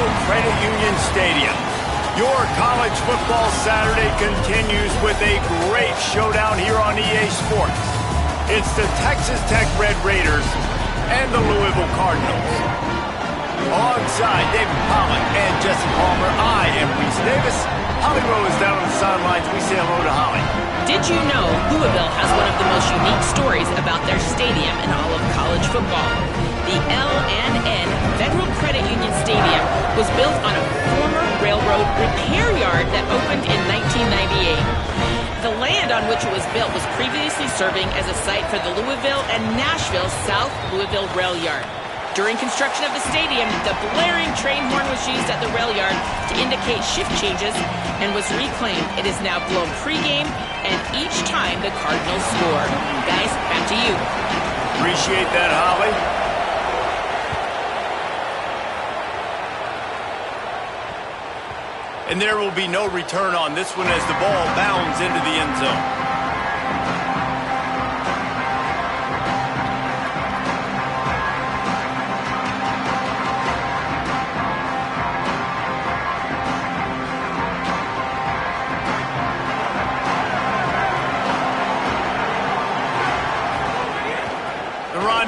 Federal Credit Union Stadium. Your college football Saturday continues with a great showdown here on EA Sports. It's the Texas Tech Red Raiders and the Louisville Cardinals. Alongside David Pollock and Jesse Palmer, I am Reese Davis. Holly Rowe is down on the sidelines. We say hello to Holly. Did you know Louisville has one of the most unique stories about their stadium in all of college football? The L&N Federal Credit Union Stadium was built on a former railroad repair yard that opened in 1998. The land on which it was built was previously serving as a site for the Louisville and Nashville South Louisville Rail Yard. During construction of the stadium, the blaring train horn was used at the rail yard to indicate shift changes and was reclaimed. It is now blown pregame and each time the Cardinals score. Guys, back to you. Appreciate that, Holly. And there will be no return on this one as the ball bounds into the end zone.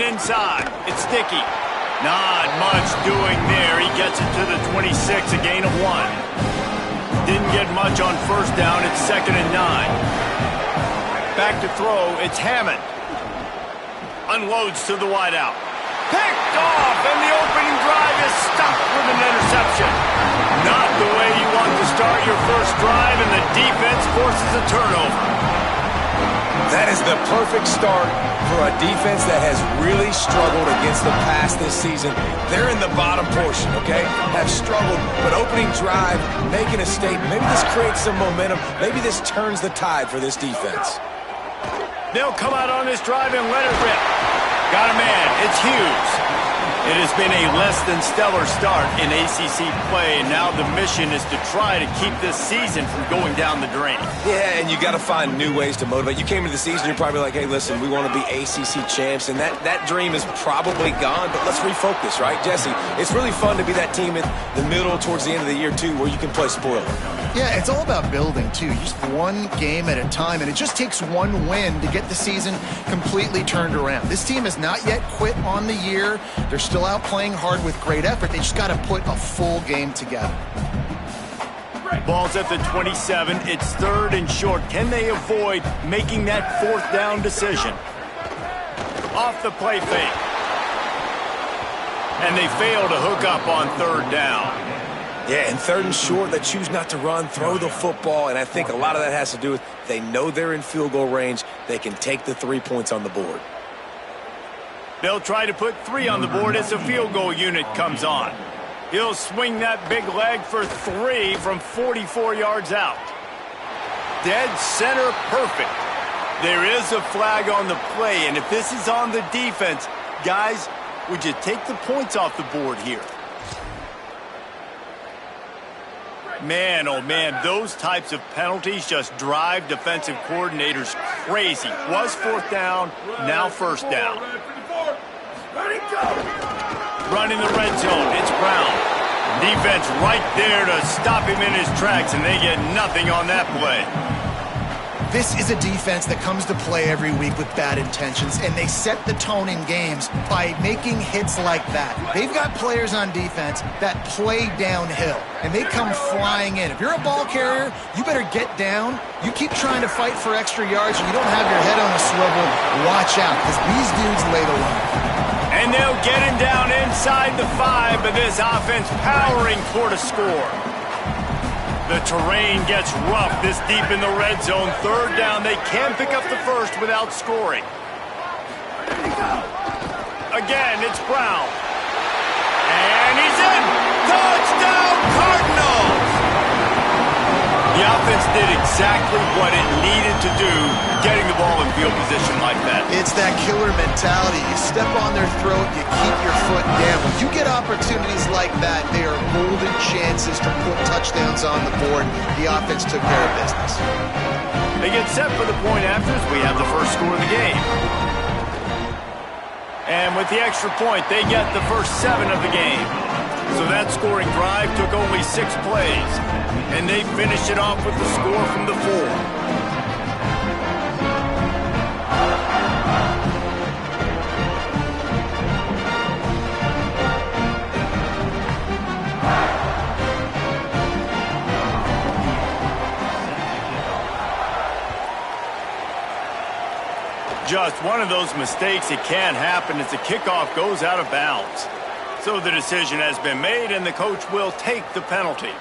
Inside, it's Sticky. Not much doing there. He gets it to the 26, a gain of 1. Didn't get much on first down. It's 2nd and 9. Back to throw, it's Hammond. Unloads to the wideout. Picked off, and the opening drive is stopped with an interception. Not the way you want to start your first drive, and the defense forces a turnover. That is the perfect start for a defense that has really struggled against the pass this season. They're in the bottom portion, okay? Have struggled, but opening drive, making a statement. Maybe this creates some momentum. Maybe this turns the tide for this defense. They'll come out on this drive and let it rip. Got a man. It's Hughes. It has been a less than stellar start in ACC play, and now the mission is to try to keep this season from going down the drain. Yeah, and you got to find new ways to motivate. You came into the season, you're probably like, hey, listen, we want to be ACC champs, and that dream is probably gone, but let's refocus, right, Jesse? It's really fun to be that team in the middle towards the end of the year, too, where you can play spoiler. Yeah, it's all about building, too. Just one game at a time, and it just takes one win to get the season completely turned around. This team has not yet quit on the year. They're still out playing hard with great effort. They just got to put a full game together. Ball's at the 27. It's 3rd and short. Can they avoid making that 4th down decision? Off the play fake. And they fail to hook up on 3rd down. Yeah, and 3rd and short, they choose not to run, throw the football, and I think a lot of that has to do with they know they're in field goal range. They can take the 3 points on the board. They'll try to put 3 on the board as a field goal unit comes on. He'll swing that big leg for 3 from 44 yards out. Dead center perfect. There is a flag on the play, and if this is on the defense, guys, would you take the points off the board here? Man, oh man, those types of penalties just drive defensive coordinators crazy. Was 4th down, now 1st down. Running the red zone, it's Brown. Defense right there to stop him in his tracks, and they get nothing on that play. This is a defense that comes to play every week with bad intentions, and they set the tone in games by making hits like that. They've got players on defense that play downhill, and they come flying in. If you're a ball carrier, you better get down. You keep trying to fight for extra yards, and you don't have your head on a swivel. Watch out, because these dudes lay the line. And they'll get him down inside the 5, but this offense powering toward a score. The terrain gets rough this deep in the red zone. 3rd down, they can pick up the 1st without scoring. Again, it's Brown. And he's in! Touchdown, Cardinals! The offense did exactly what it needed to do, getting the ball in field position like that. It's that killer mentality. You step on their throat, you keep your foot down. When you get opportunities like that, they are golden chances to put touchdowns on the board. The offense took care of business. They get set for the point after as we have the first score of the game. And with the extra point, they get the first 7 of the game. So that scoring drive took only 6 plays, and they finished it off with the score from the 4. Just one of those mistakes. It can happen as the kickoff goes out of bounds. So the decision has been made, and the coach will take the penalty.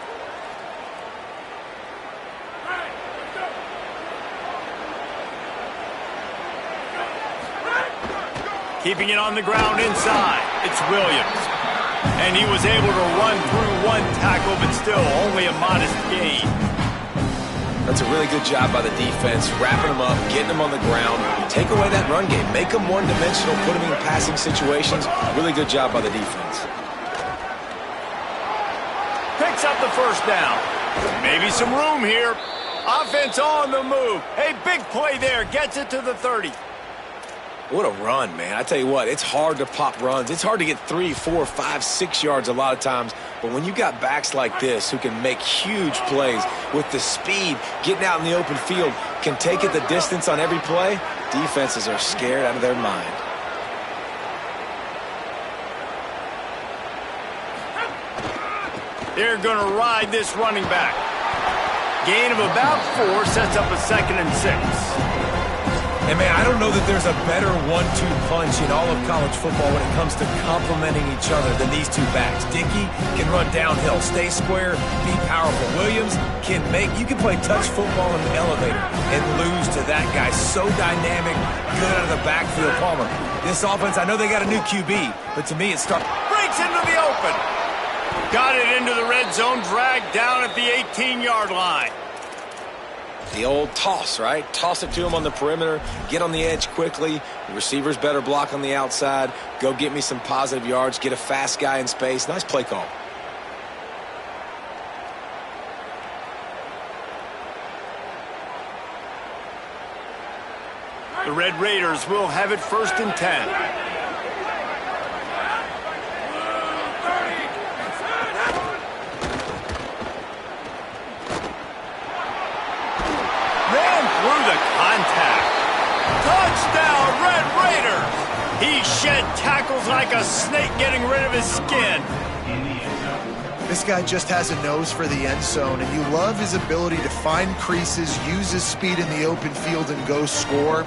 Keeping it on the ground inside, it's Williams. And he was able to run through 1 tackle, but still only a modest gain. That's a really good job by the defense, wrapping them up, getting them on the ground. Take away that run game. Make them one-dimensional, put them in passing situations. Really good job by the defense. Picks up the first down. Maybe some room here. Offense on the move. Hey, big play there. Gets it to the 30. What a run, man. I tell you what, it's hard to pop runs. It's hard to get 3, 4, 5, 6 yards a lot of times. But when you got backs like this who can make huge plays with the speed, getting out in the open field, can take it the distance on every play, defenses are scared out of their mind. They're going to ride this running back. Gain of about 4 sets up a 2nd and 6. And, man, I don't know that there's a better 1-2 punch in all of college football when it comes to complementing each other than these two backs. Dickey can run downhill, stay square, be powerful. Williams can you can play touch football in an elevator and lose to that guy. So dynamic, good out of the backfield. Palmer, this offense, I know they got a new QB, but to me it starts. Breaks into the open. Got it into the red zone, dragged down at the 18-yard line. The old toss, right? Toss it to him on the perimeter, get on the edge quickly. The receivers better block on the outside. Go get me some positive yards, get a fast guy in space. Nice play call. The Red Raiders will have it 1st and 10. Touchdown, Red Raiders! He shed tackles like a snake getting rid of his skin. This guy just has a nose for the end zone, and you love his ability to find creases, use his speed in the open field, and go score.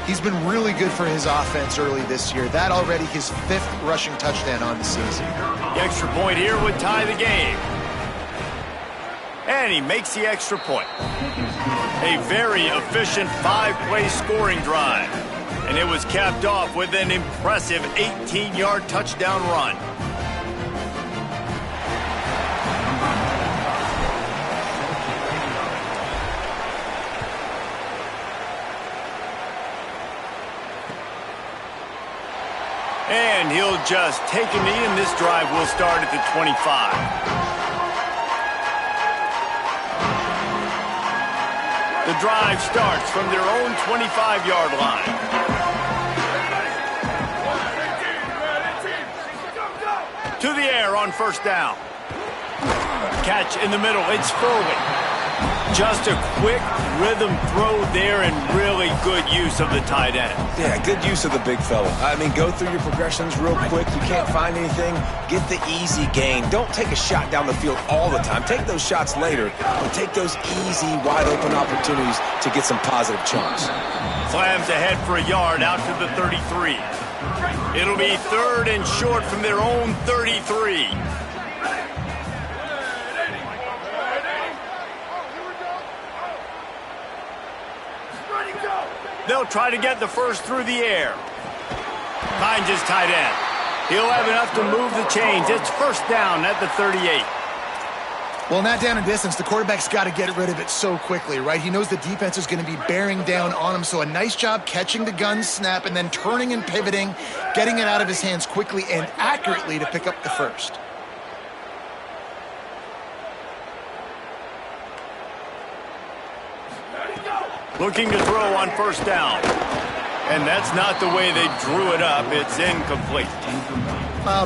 He's been really good for his offense early this year. That already his 5th rushing touchdown on the season. The extra point here would tie the game. And he makes the extra point. A very efficient 5-play scoring drive. And it was capped off with an impressive 18-yard touchdown run. And he'll just take a knee, and this drive will start at the 25. The drive starts from their own 25-yard line. To the air on 1st down. Catch in the middle. It's Foley. Just a quick rhythm throw there and really good use of the tight end. Yeah, good use of the big fella. I mean, go through your progressions real quick. You can't find anything, get the easy gain. Don't take a shot down the field all the time. Take those shots later, but take those easy, wide-open opportunities to get some positive chunks. Slams ahead for a yard out to the 33. It'll be 3rd and short from their own 33. They'll try to get the first through the air. Finds his tight end. He'll have enough to move the chains. It's 1st down at the 38. Well, not down in distance. The quarterback's got to get rid of it so quickly, right? He knows the defense is going to be bearing down on him. So a nice job catching the gun snap and then turning and pivoting, getting it out of his hands quickly and accurately to pick up the first. Looking to throw on 1st down. And that's not the way they drew it up. It's incomplete.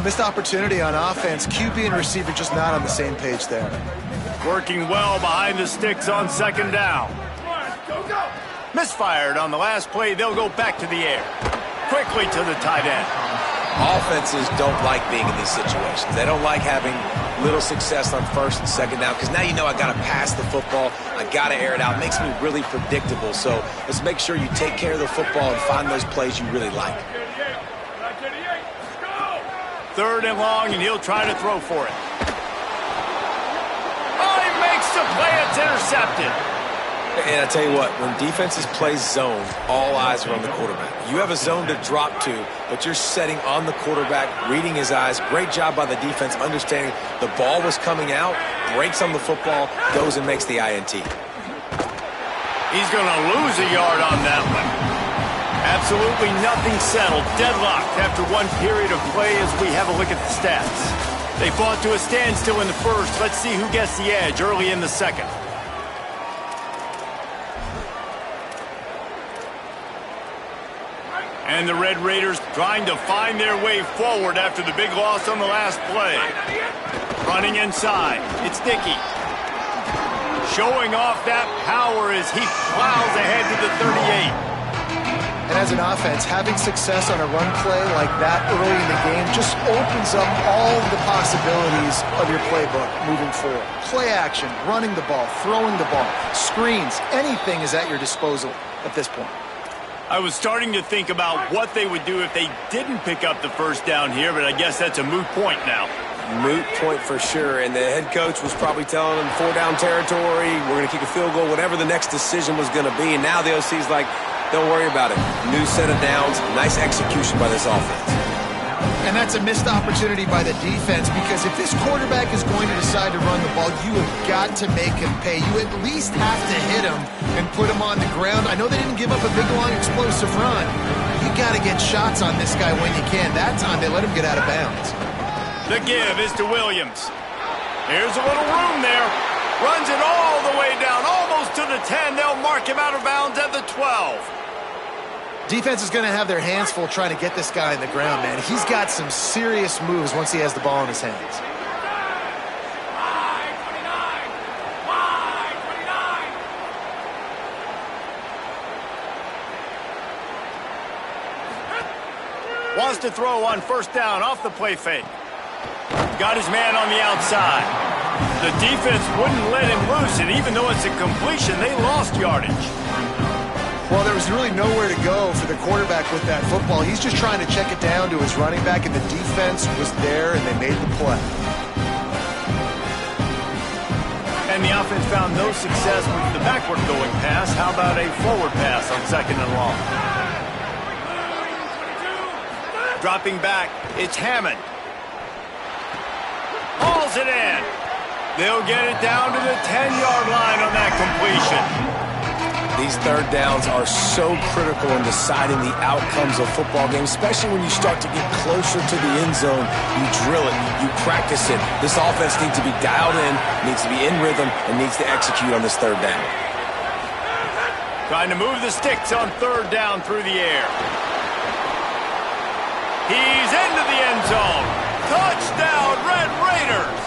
Missed opportunity on offense. QB and receiver just not on the same page there. Working well behind the sticks on second down. Misfired on the last play. They'll go back to the air. Quickly to the tight end. Offenses don't like being in these situations. They don't like having little success on first and second down because now you know I got to pass the football. I got to air it out. It makes me really predictable. So let's make sure you take care of the football and find those plays you really like. Third and long, and he'll try to throw for it. Oh, he makes the play. It's intercepted. And I tell you what, when defenses play zone, all eyes are on the quarterback. You have a zone to drop to, but you're setting on the quarterback, reading his eyes. Great job by the defense, understanding the ball was coming out, breaks on the football, goes and makes the INT. He's going to lose a yard on that one. Absolutely nothing settled. Deadlocked after one period of play as we have a look at the stats. They fought to a standstill in the first. Let's see who gets the edge early in the second. And the Red Raiders trying to find their way forward after the big loss on the last play. Running inside. It's Dickey. Showing off that power as he plows ahead to the 38. And as an offense, having success on a run play like that early in the game just opens up all the possibilities of your playbook moving forward. Play action, running the ball, throwing the ball, screens, anything is at your disposal at this point. I was starting to think about what they would do if they didn't pick up the first down here, but I guess that's a moot point now. Moot point for sure, and the head coach was probably telling them 4-down territory, we're going to kick a field goal, whatever the next decision was going to be, and now the OC's like, don't worry about it. New set of downs, nice execution by this offense. And that's a missed opportunity by the defense because if this quarterback is going to decide to run the ball, you have got to make him pay. You at least have to hit him and put him on the ground. I know they didn't give up a big, long, explosive run. You got to get shots on this guy when you can. That time, they let him get out of bounds. The give is to Williams. Here's a little room there. Runs it all the way down, almost to the 10. They'll mark him out of bounds at the 12. Defense is going to have their hands full trying to get this guy in the ground, man. He's got some serious moves once he has the ball in his hands. Wants to throw on first down off the play fake. Got his man on the outside. The defense wouldn't let him loose, and even though it's a completion, they lost yardage. Well, there was really nowhere to go for the quarterback with that football. He's just trying to check it down to his running back, and the defense was there, and they made the play. And the offense found no success with the backward-going pass. How about a forward pass on second and long? Dropping back, it's Hammond. Hauls it in. They'll get it down to the 10-yard line on that completion. These third downs are so critical in deciding the outcomes of football games, especially when you start to get closer to the end zone. You drill it, you practice it. This offense needs to be dialed in, needs to be in rhythm, and needs to execute on this third down. Trying to move the sticks on third down through the air. He's into the end zone. Touchdown, Red Raiders!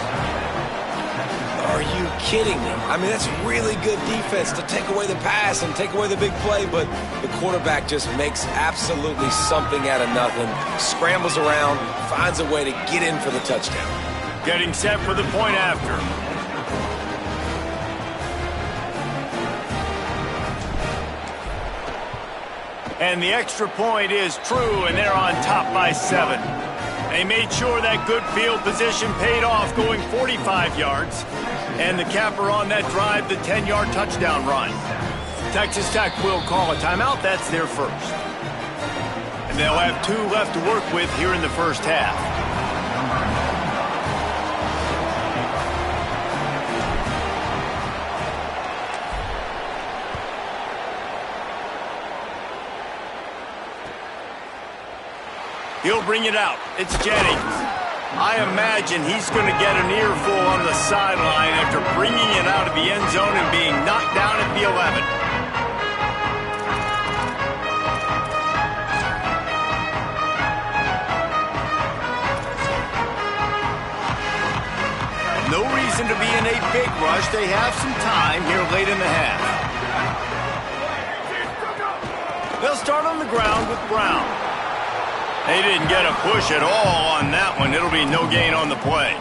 Are you kidding me? I mean, that's really good defense to take away the pass and take away the big play, but the quarterback just makes absolutely something out of nothing, scrambles around, finds a way to get in for the touchdown. Getting set for the point after. And the extra point is true, and they're on top by 7. They made sure that good field position paid off, going 45 yards. And the capper on that drive, the 10-yard touchdown run. Texas Tech will call a timeout. That's their first. And they'll have 2 left to work with here in the first half. He'll bring it out. It's Jennings. I imagine he's going to get an earful on the sideline after bringing it out of the end zone and being knocked down at the 11. reason to be in a big rush. They have some time here late in the half. They'll start on the ground with Brown. They didn't get a push at all on that one. It'll be no gain on the play.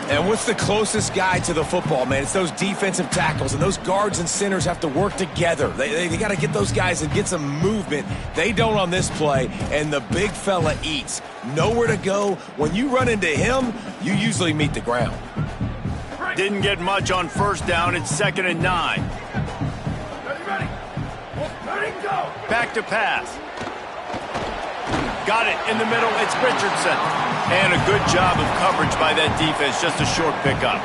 And what's the closest guy to the football, man? It's those defensive tackles, and those guards and centers have to work together. They got to get those guys and get some movement. They don't on this play, and the big fella eats. Nowhere to go. When you run into him, you usually meet the ground. Didn't get much on first down. It's 2nd and 9. Back to pass. Got it in the middle. It's Richardson. And a good job of coverage by that defense. Just a short pickup.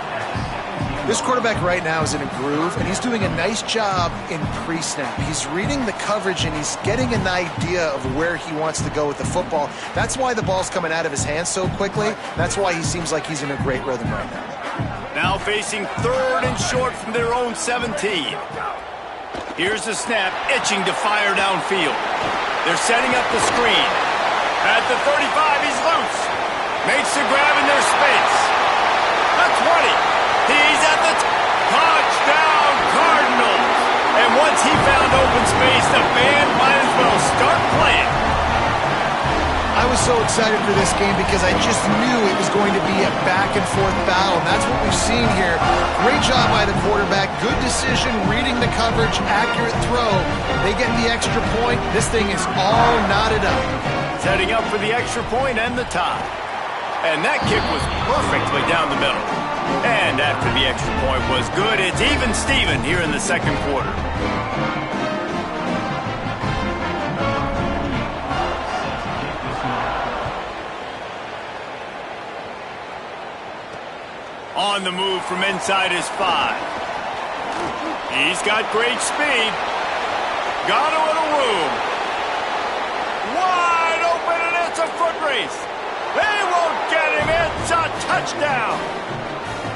This quarterback right now is in a groove, and he's doing a nice job in pre-snap. He's reading the coverage, and he's getting an idea of where he wants to go with the football. That's why the ball's coming out of his hands so quickly. That's why he seems like he's in a great rhythm right now. Now facing 3rd and short from their own 17. Here's the snap, itching to fire downfield. They're setting up the screen. At the 35, he's loose. Makes the grab in their space. The 20. He's at the touchdown Cardinals. And once he found open space, the band might as well start playing. I was so excited for this game because I just knew it was going to be a back-and-forth battle. And that's what we've seen here. Great job by the quarterback. Good decision, reading the coverage, accurate throw. They get the extra point. This thing is all knotted up. Setting up for the extra point and the tie. And that kick was perfectly down the middle. And after the extra point was good, it's even Steven here in the second quarter. On the move from inside his 5. He's got great speed. Got a little room. Wide open, and it's a foot race. They won't get him. It's a touchdown.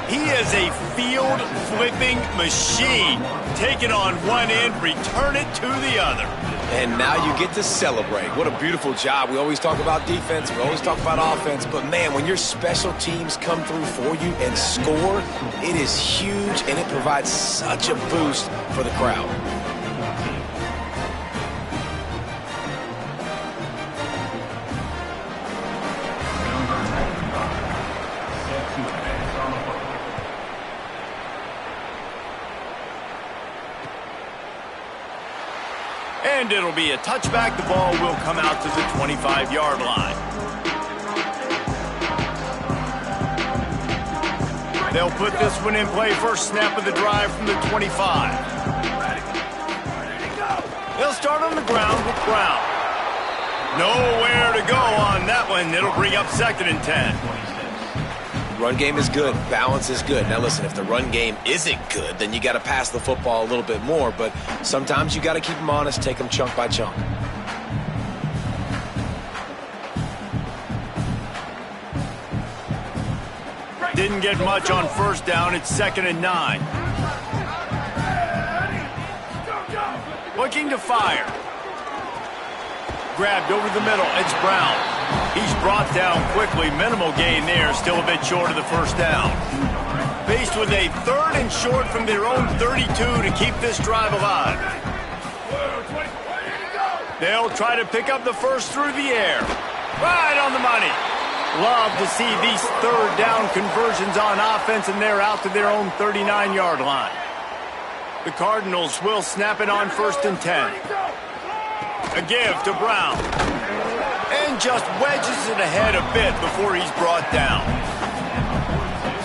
He is a field-flipping machine. Take it on one end, return it to the other. And now you get to celebrate. What a beautiful job. We always talk about defense. We always talk about offense. But, man, when your special teams come through for you and score, it is huge, and it provides such a boost for the crowd. And it'll be a touchback. The ball will come out to the 25-yard line. They'll put this one in play. First snap of the drive from the 25. They'll start on the ground with Brown. Nowhere to go on that one. It'll bring up 2nd and 10. Run game is good. Balance is good. Now, listen, if the run game isn't good, then you got to pass the football a little bit more. But sometimes you got to keep them honest, take them chunk by chunk. Didn't get much on first down. It's 2nd and 9. Looking to fire. Grabbed over the middle. It's Brown. He's brought down quickly. Minimal gain there. Still a bit short of the first down. Faced with a 3rd and short from their own 32 to keep this drive alive. They'll try to pick up the first through the air. Right on the money. Love to see these 3rd down conversions on offense, and they're out to their own 39-yard line. The Cardinals will snap it on 1st and 10. A give to Brown. And just wedges it ahead a bit before he's brought down.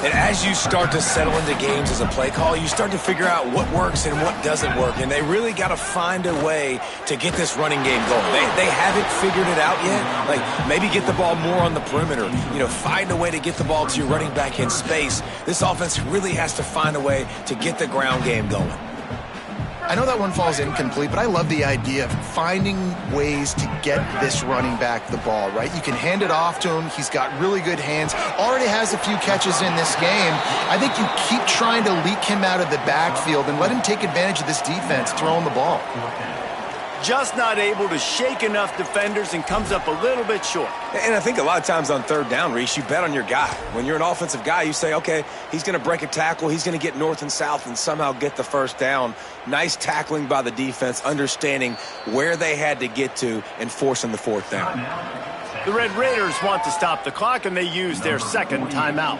And as you start to settle into games as a play call, you start to figure out what works and what doesn't work. And they really got to find a way to get this running game going. They haven't figured it out yet. Like, maybe get the ball more on the perimeter. You know, find a way to get the ball to your running back in space. This offense really has to find a way to get the ground game going. I know that one falls incomplete, but I love the idea of finding ways to get this running back the ball, right? You can hand it off to him. He's got really good hands. Already has a few catches in this game. I think you keep trying to leak him out of the backfield and let him take advantage of this defense throwing the ball. just not able to shake enough defenders and comes up a little bit short. And I think a lot of times on third down, Reese, you bet on your guy. When you're an offensive guy, you say, okay, he's going to break a tackle, he's going to get north and south and somehow get the first down. Nice tackling by the defense, understanding where they had to get to and forcing the fourth down. The Red Raiders want to stop the clock, and they use their second timeout.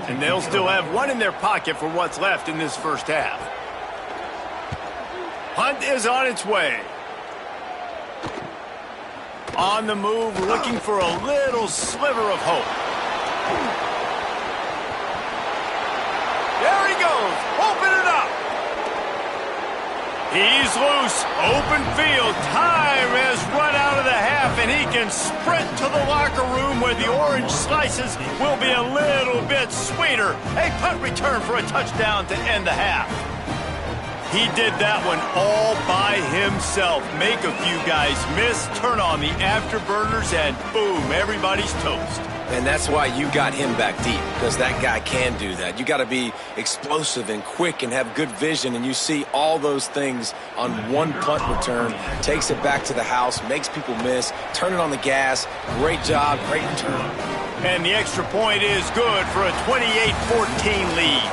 And they'll still have one in their pocket for what's left in this first half. Hunt is on its way. On the move, looking for a little sliver of hope. There he goes. Open it up. He's loose. Open field. Time has run out of the half, and he can sprint to the locker room where the orange slices will be a little bit sweeter. A punt return for a touchdown to end the half. He did that one all by himself. Make a few guys miss, turn on the afterburners, and boom, everybody's toast. And that's why you got him back deep, because that guy can do that. You got to be explosive and quick and have good vision, and you see all those things on one punt return. Takes it back to the house, makes people miss, turn it on the gas. Great job, great return. And the extra point is good for a 28-14 lead.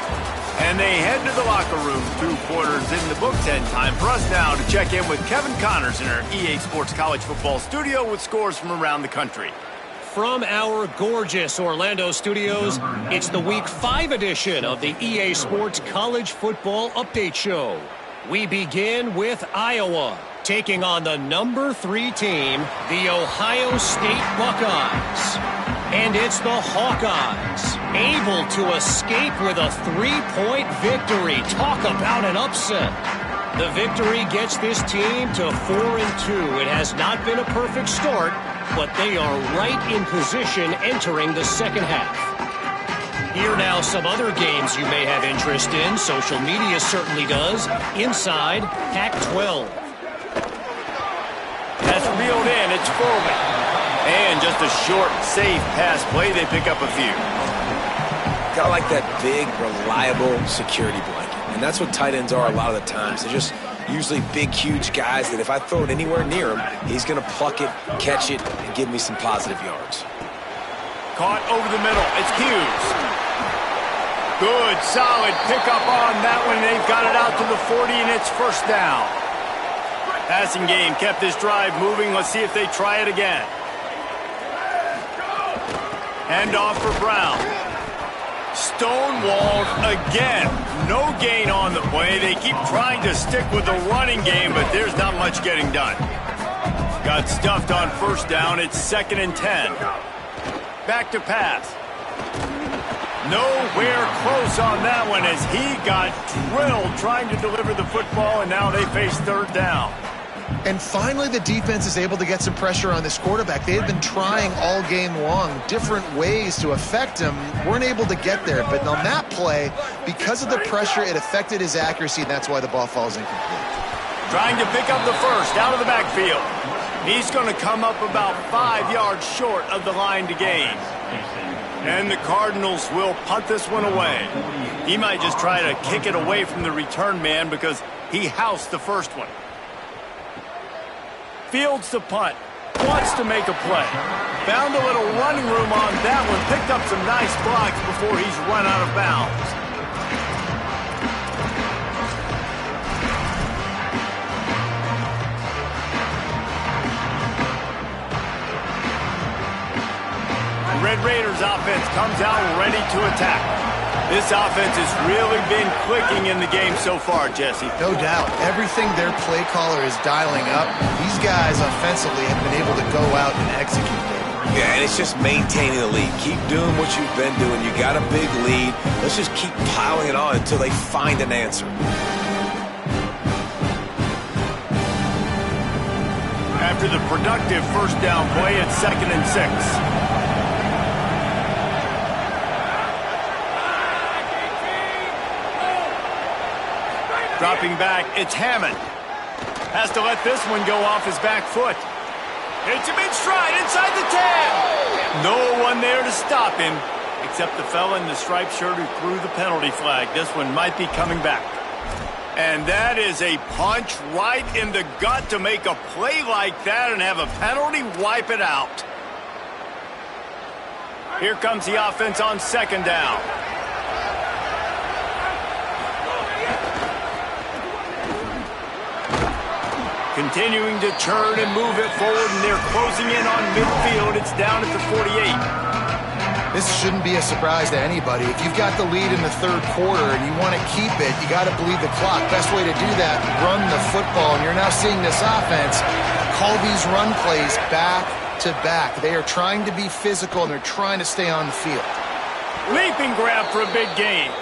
And they head to the locker room, 2 quarters in the books, and time for us now to check in with Kevin Connors in our EA Sports College Football studio with scores from around the country. From our gorgeous Orlando studios, it's the Week 5 edition of the EA Sports College Football Update Show. We begin with Iowa, taking on the number 3 team, the Ohio State Buckeyes. And it's the Hawkeyes, able to escape with a 3-point victory. Talk about an upset. The victory gets this team to 4-2. It has not been a perfect start, but they are right in position entering the second half. Here now some other games you may have interest in. Social media certainly does. Inside Pac-12. That's reeled in. It's Furman. And just a short, safe pass play. They pick up a few. Got like that big, reliable security blanket. And that's what tight ends are a lot of the times. They're just usually big, huge guys that if I throw it anywhere near him, he's going to pluck it, catch it, and give me some positive yards. Caught over the middle. It's Hughes. Good, solid pickup on that one. They've got it out to the 40, and it's first down. Passing game kept this drive moving. Let's see if they try it again. Hand off for Brown. Stonewalled again. No gain on the play. They keep trying to stick with the running game, but there's not much getting done. Got stuffed on first down. It's 2nd and 10. Back to pass. Nowhere close on that one as he got drilled trying to deliver the football, and now they face third down. And finally, the defense is able to get some pressure on this quarterback. They had been trying all game long different ways to affect him. Weren't able to get there. But on that play, because of the pressure, it affected his accuracy, and that's why the ball falls incomplete. Trying to pick up the first out of the backfield. He's going to come up about 5 yards short of the line to gain. And the Cardinals will punt this one away. He might just try to kick it away from the return man because he housed the first one. Fields the punt, wants to make a play. Found a little running room on that one, picked up some nice blocks before he's run out of bounds. The Red Raiders offense comes out ready to attack. This offense has really been clicking in the game so far, Jesse. No doubt. Everything their play caller is dialing up, these guys offensively have been able to go out and execute it. Yeah, and it's just maintaining the lead. Keep doing what you've been doing. You got a big lead. Let's just keep piling it on until they find an answer. After the productive first down play, it's 2nd and 6. Dropping back, it's Hammond. Has to let this one go off his back foot. It's a mid-stride inside the 10. No one there to stop him, except the fella in the striped shirt who threw the penalty flag. This one might be coming back. And that is a punch right in the gut to make a play like that and have a penalty wipe it out. Here comes the offense on second down. Continuing to turn and move it forward, and they're closing in on midfield. It's down at the 48. This shouldn't be a surprise to anybody. If you've got the lead in the third quarter and you want to keep it, you got to bleed the clock. Best way to do that, run the football. And you're now seeing this offense call these run plays back to back. They are trying to be physical, and they're trying to stay on the field. Leaping grab for a big gain.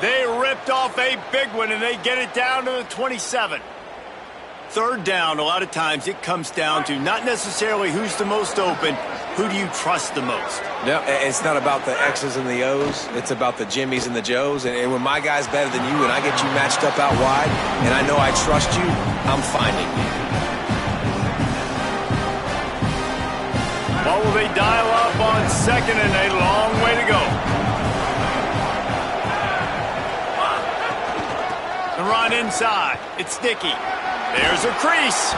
They ripped off a big one, and they get it down to the 27. Third down, a lot of times it comes down to not necessarily who's the most open, who do you trust the most? No, it's not about the X's and the O's. It's about the Jimmies and the Joes. And when my guy's better than you and I get you matched up out wide and I know I trust you, I'm finding you. What will they dial up on second and a long way to go? The run inside. It's sticky. There's a crease.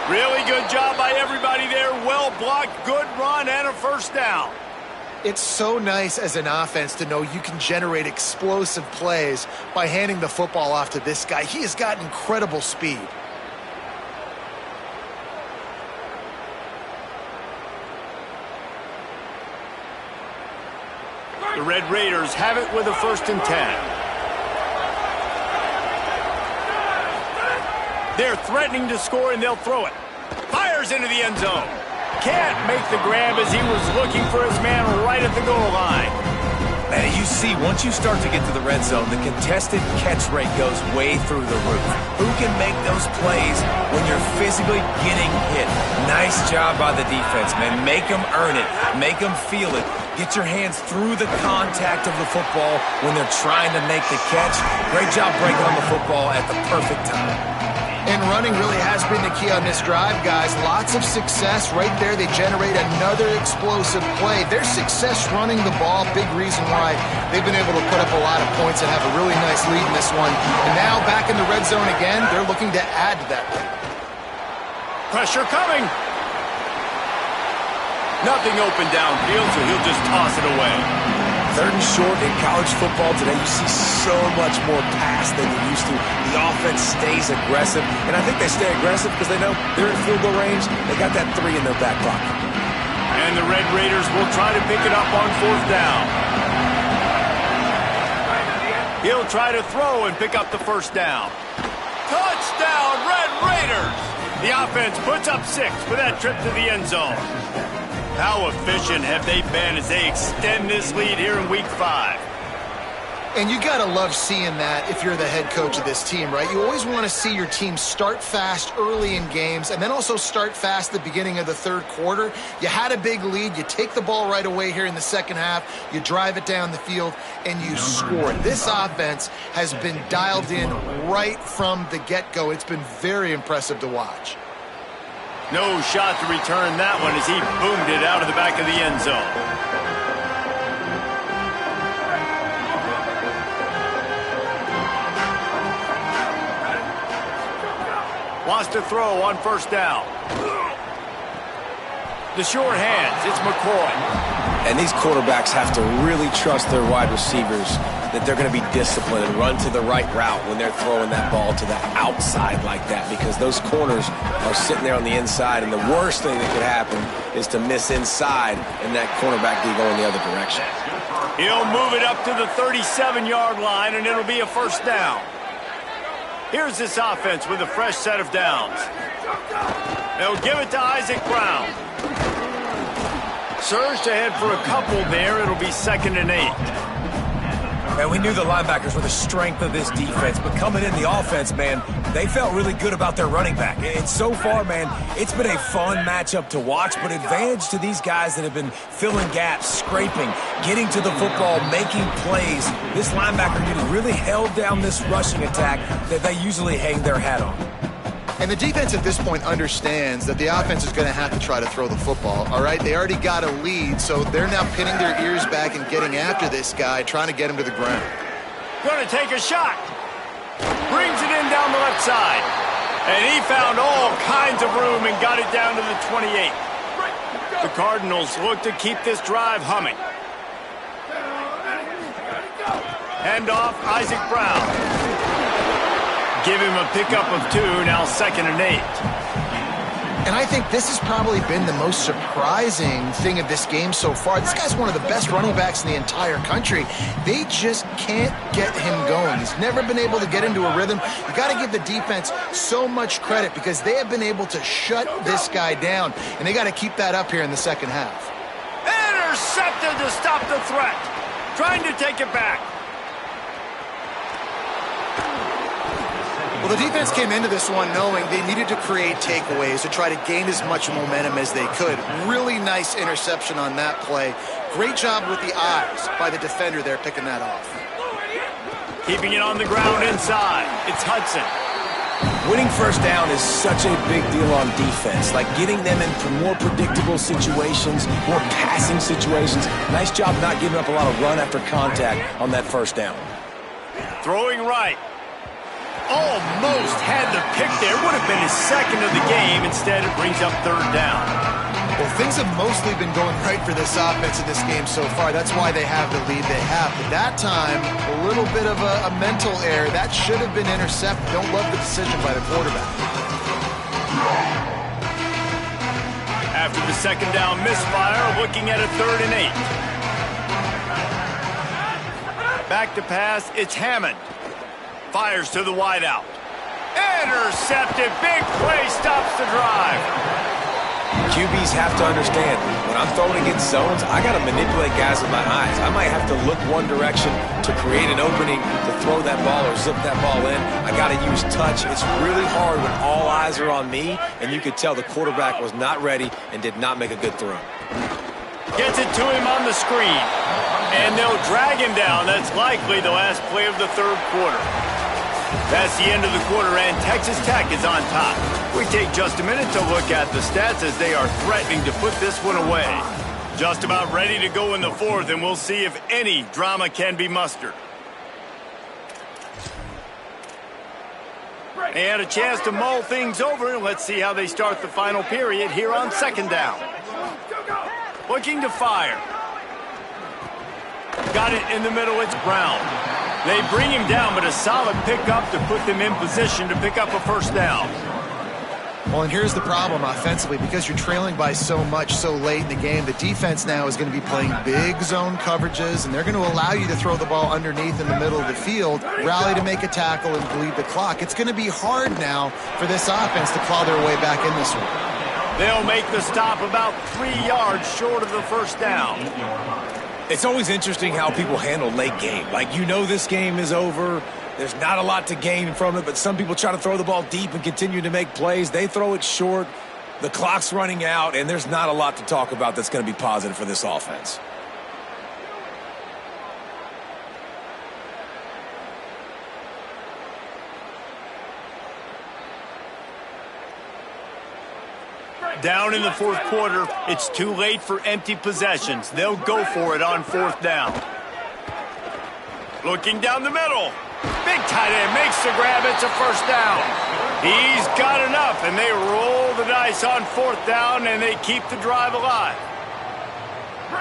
Really good job by everybody there. Well blocked, good run, and a first down. It's so nice as an offense to know you can generate explosive plays by handing the football off to this guy. He has got incredible speed. The Red Raiders have it with a 1st and 10. They're threatening to score, and they'll throw it. Fires into the end zone. Can't make the grab as he was looking for his man right at the goal line. And you see, once you start to get to the red zone, the contested catch rate goes way through the roof. Who can make those plays when you're physically getting hit? Nice job by the defense, man. Make them earn it. Make them feel it. Get your hands through the contact of the football when they're trying to make the catch. Great job breaking on the football at the perfect time. And running really has been the key on this drive, guys. Lots of success right there. They generate another explosive play. Their success running the ball, big reason why they've been able to put up a lot of points and have a really nice lead in this one. And now back in the red zone again, they're looking to add to that lead. Pressure coming. Nothing open downfield, so he'll just toss it away. 3rd and short in college football today, you see so much more pass than you used to. The offense stays aggressive, and I think they stay aggressive because they know they're in field goal range. They got that 3 in their back pocket. And the Red Raiders will try to pick it up on 4th down. He'll try to throw and pick up the 1st down. Touchdown, Red Raiders! The offense puts up 6 with that trip to the end zone. How efficient have they been as they extend this lead here in Week 5? And you got to love seeing that if you're the head coach of this team, right? You always want to see your team start fast early in games and then also start fast at the beginning of the third quarter. You had a big lead. You take the ball right away here in the second half. You drive it down the field, and you score. This offense has been dialed in right from the get-go. It's been very impressive to watch. No shot to return that one as he boomed it out of the back of the end zone. Wants to throw on 1st down. The short hands, it's McCoy. And these quarterbacks have to really trust their wide receivers that they're going to be disciplined and run to the right route when they're throwing that ball to the outside like that, because those corners are sitting there on the inside, and the worst thing that could happen is to miss inside and that cornerback be going the other direction. He'll move it up to the 37-yard line, and it'll be a 1st down. Here's this offense with a fresh set of downs. They'll give it to Isaac Brown. Surged ahead for a couple there. It'll be 2nd and 8. And we knew the linebackers were the strength of this defense, but coming in the offense, man, they felt really good about their running back. And so far, man, it's been a fun matchup to watch, but advantage to these guys that have been filling gaps, scraping, getting to the football, making plays. This linebacker unit really held down this rushing attack that they usually hang their hat on. And the defense at this point understands that the offense is going to have to try to throw the football, all right? They already got a lead, so they're now pinning their ears back and getting after this guy, trying to get him to the ground. Going to take a shot. Brings it in on the left side. And he found all kinds of room and got it down to the 28. The Cardinals look to keep this drive humming. Hand off, Isaac Brown. Give him a pickup of 2, now 2nd and 8. And I think this has probably been the most surprising thing of this game so far. This guy's one of the best running backs in the entire country. They just can't get him going. He's never been able to get into a rhythm. You got to give the defense so much credit because they have been able to shut this guy down, and they got to keep that up here in the second half. Intercepted to stop the threat. Trying to take it back. Well, the defense came into this one knowing they needed to create takeaways to try to gain as much momentum as they could. Really nice interception on that play. Great job with the eyes by the defender there picking that off. Keeping it on the ground inside. It's Hudson. Winning first down is such a big deal on defense, like getting them into more predictable situations, more passing situations. Nice job not giving up a lot of run after contact on that first down. Throwing right. Almost had the pick there. Would have been his 2nd of the game. Instead, it brings up 3rd down. Well, things have mostly been going right for this offense in this game so far. That's why they have the lead they have. But that time, a little bit of a mental error. That should have been intercepted. Don't love the decision by the quarterback. After the 2nd down misfire, looking at a 3rd and 8. Back to pass, it's Hammond. Fires to the wideout. Intercepted. Big play stops the drive. QBs have to understand, when I'm throwing against zones, I got to manipulate guys with my eyes. I might have to look one direction to create an opening to throw that ball or zip that ball in. I got to use touch. It's really hard when all eyes are on me, and you could tell the quarterback was not ready and did not make a good throw. Gets it to him on the screen. And they'll drag him down. That's likely the last play of the 3rd quarter. That's the end of the quarter, and Texas Tech is on top. We take just a minute to look at the stats as they are threatening to put this one away. Just about ready to go in the 4th, and we'll see if any drama can be mustered. They had a chance to mull things over. Let's see how they start the final period here on 2nd down. Looking to fire. Got it in the middle, it's Brown. They bring him down, but a solid pickup to put them in position to pick up a 1st down. Well, and here's the problem offensively. Because you're trailing by so much so late in the game, the defense now is going to be playing big zone coverages, and they're going to allow you to throw the ball underneath in the middle of the field, rally to make a tackle, and bleed the clock. It's going to be hard now for this offense to claw their way back in this one. They'll make the stop about 3 yards short of the 1st down. It's always interesting how people handle late game. Like, you know this game is over. There's not a lot to gain from it, but some people try to throw the ball deep and continue to make plays. They throw it short. The clock's running out, and there's not a lot to talk about that's going to be positive for this offense. Down in the 4th quarter, it's too late for empty possessions. They'll go for it on 4th down. Looking down the middle. Big tight end makes the grab. It's a 1st down. He's got enough, and they roll the dice on 4th down, and they keep the drive alive.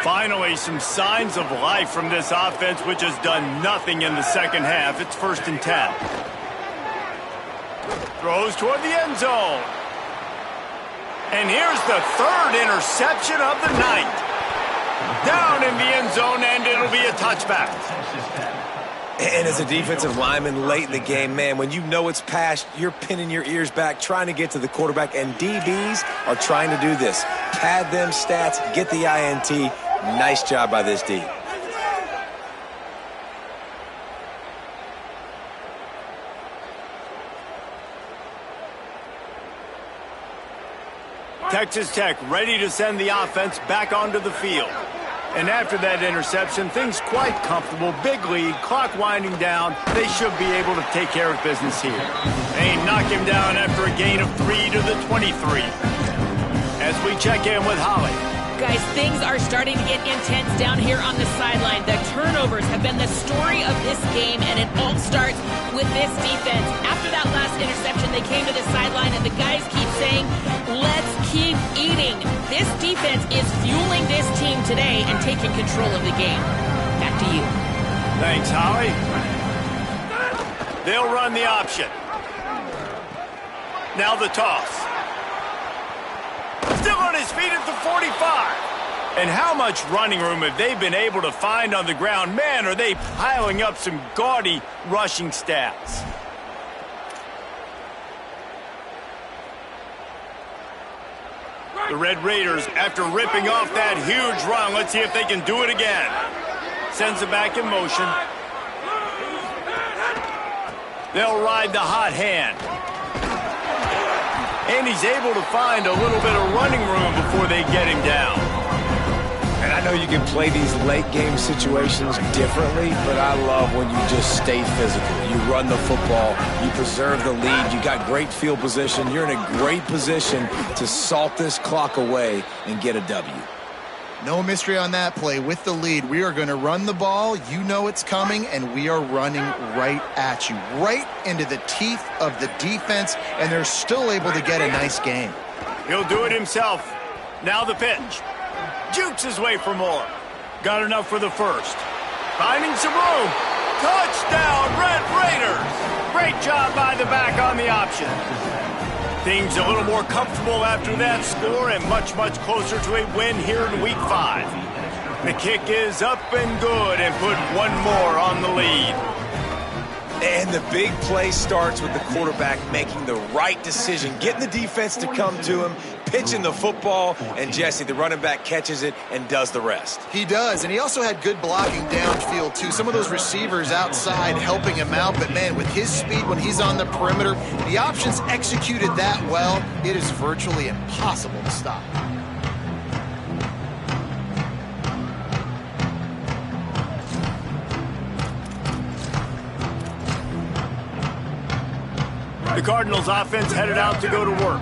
Finally, some signs of life from this offense, which has done nothing in the 2nd half. It's 1st and 10. Throws toward the end zone. And here's the 3rd interception of the night. Down in the end zone, and it'll be a touchback. And as a defensive lineman late in the game, man, when you know it's past, you're pinning your ears back, trying to get to the quarterback, and DBs are trying to do this. Pad them stats, get the INT. Nice job by this D. Texas Tech ready to send the offense back onto the field. And after that interception, things quite comfortable. Big lead, clock winding down. They should be able to take care of business here. They knock him down after a gain of 3 to the 23. As we check in with Holly. Guys, things are starting to get intense down here on the sideline. The turnovers have been the story of this game, and it all starts with this defense. After that last they came to the sideline, and the guys keep saying, let's keep eating. This defense is fueling this team today and taking control of the game. Back to you. Thanks, Holly. They'll run the option. Now the toss. Still on his feet at the 45. And how much running room have they been able to find on the ground? Man, are they piling up some gaudy rushing stats. The Red Raiders, after ripping off that huge run, let's see if they can do it again. Sends it back in motion. They'll ride the hot hand. And he's able to find a little bit of running room before they get him down. And I know you can play these late game situations differently, but I love when you just stay physical. You run the football, you preserve the lead, you got great field position, you're in a great position to salt this clock away and get a W. No mystery on that play. With the lead, we are going to run the ball. You know it's coming, and we are running right at you, right into the teeth of the defense, and they're still able to get a nice gain. He'll do it himself. Now the pitch. Jukes his way for more. Got enough for the first. Finding some room. Touchdown, Red Raiders. Great job by the back on the option. Things a little more comfortable after that score and much, much closer to a win here in Week 5. The kick is up and good and put one more on the lead. And the big play starts with the quarterback making the right decision, getting the defense to come to him, pitching the football, and Jesse, the running back, catches it and does the rest. He does, and he also had good blocking downfield, too. Some of those receivers outside helping him out, but, man, with his speed when he's on the perimeter, the options executed that well, it is virtually impossible to stop. The Cardinals offense headed out to go to work.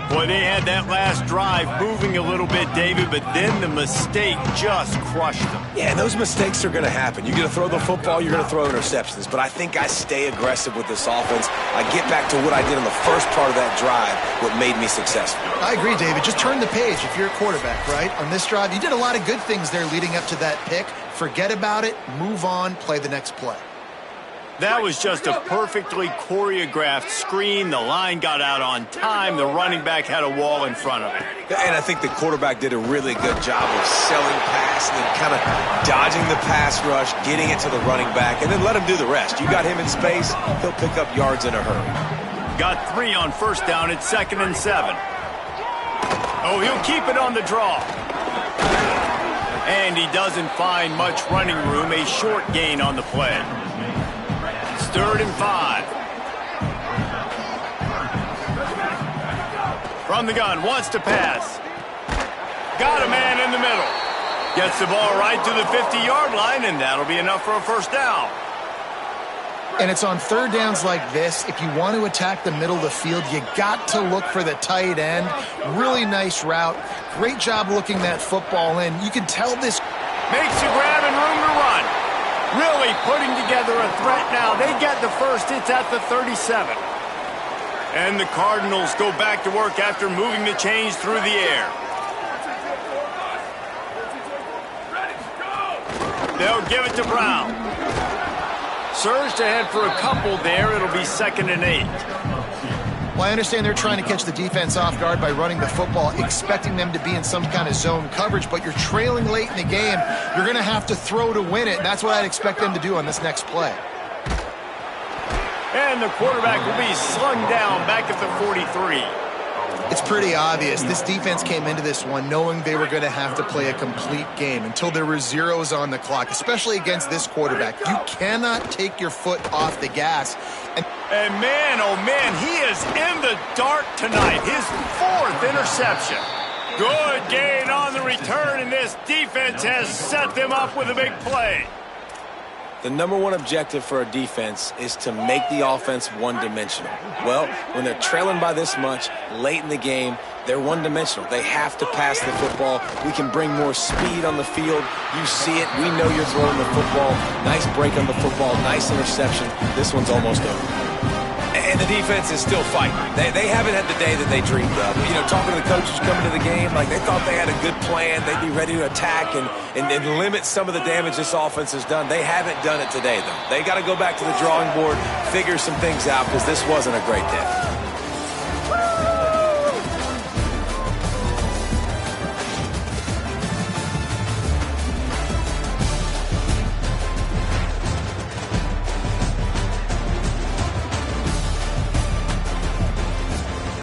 Boy, they had that last drive moving a little bit, David, but then the mistake just crushed them. Yeah, and those mistakes are going to happen. You're going to throw the football, you're going to throw interceptions, but I think I stay aggressive with this offense. I get back to what I did on the first part of that drive, what made me successful. I agree, David. Just turn the page if you're a quarterback, right? On this drive, you did a lot of good things there leading up to that pick. Forget about it, move on, play the next play. That was just a perfectly choreographed screen. The line got out on time. The running back had a wall in front of him. And I think the quarterback did a really good job of selling pass and then kind of dodging the pass rush, getting it to the running back, and then let him do the rest. You got him in space, he'll pick up yards in a hurry. Got 3 on first down. It's 2nd and 7. Oh, he'll keep it on the draw. And he doesn't find much running room. A short gain on the play. 3rd and 5. From the gun, wants to pass. Got a man in the middle. Gets the ball right to the 50-yard line, and that'll be enough for a first down. And it's on third downs like this. If you want to attack the middle of the field, you got to look for the tight end. Really nice route. Great job looking that football in. You can tell this makes a grab and room to run. Really putting together a threat now. They get the first. It's at the 37. And the Cardinals go back to work after moving the chains through the air. They'll give it to Brown. Surged ahead for a couple there. It'll be 2nd and 8. Well, I understand they're trying to catch the defense off guard by running the football, expecting them to be in some kind of zone coverage, but you're trailing late in the game. You're going to have to throw to win it, and that's what I'd expect them to do on this next play. And the quarterback will be slung down back at the 43. It's pretty obvious. This defense came into this one knowing they were going to have to play a complete game until there were zeros on the clock, especially against this quarterback. You cannot take your foot off the gas. And man, oh man, he is in the dark tonight. His 4th interception. Good gain on the return, and this defense has set them up with a big play. The number one objective for a defense is to make the offense one-dimensional. Well, when they're trailing by this much late in the game, they're one-dimensional. They have to pass the football. We can bring more speed on the field. You see it. We know you're throwing the football. Nice break on the football. Nice interception. This one's almost over. And the defense is still fighting. They haven't had the day that they dreamed of. You know, talking to the coaches coming to the game, like they thought they had a good plan. They'd be ready to attack and limit some of the damage this offense has done. They haven't done it today, though. They got to go back to the drawing board, figure some things out, because this wasn't a great day.